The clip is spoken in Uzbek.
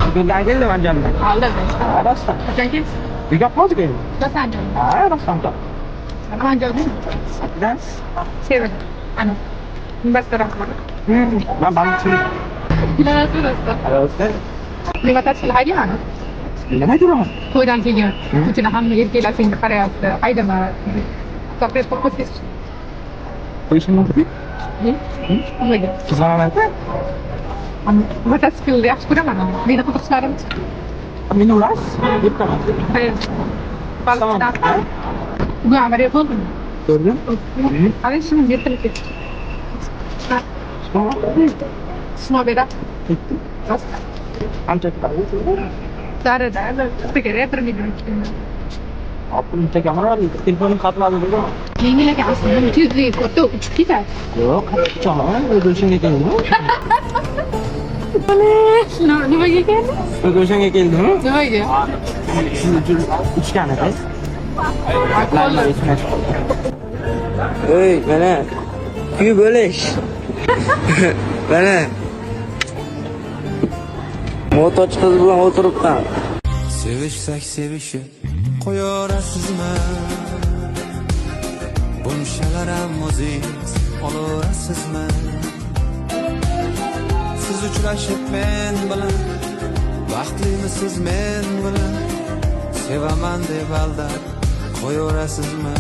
Bugundan keldim Andijondan. Aldım. Rostdan. Qachon kelsiz? Uyga hozir keldim. Qachon? Ha, rostdan. Andijonda. Bilan? Sevdim. Ana. Bas tarafına. Ben balıkçıyım. Bilansın usta. Rostdan. Nima tashkil haydayman? Nima deyapman? To'ydan keyin ko'chada hamma erkaklar senga qarayapti. Haydama. Zapret qo'yib qo'ysiz. Qo'yishim mumkin? Nimaga? Qizonaman. Mototsiklni yaxshi ko'raman. Meni qiziqishlarim. Meni urasiz? Yurtaman. Balkondan. Bugun avariya bo'ldimi? Ko'rdim. Ana shuni yetirib ket. Sinov berib. Ketdim. Rost. Qancha ketadi? Darada, sigara turmaydi. Opim takaman, telefonim qatnadi dedi. Yengilga aslında tezliği ko'rdi, uchib ketadi. Yo'q, qachon? O'zi o'shanga keldim. Nimaga keldi? O'zi o'shanga keldim. Nimaga? Siz uchun uchgan edi. Ey, mana kuy bo'lish. Mana motoch qiz bilan o'tiribman. Sevishsak sevishib qo'yorasizmi? Bunchalar ham o'zingiz olarasizmi? Siz uchrashib men bilan, baxtlimisiz men bilan, sevaman deb aldab qo'yorasizmi?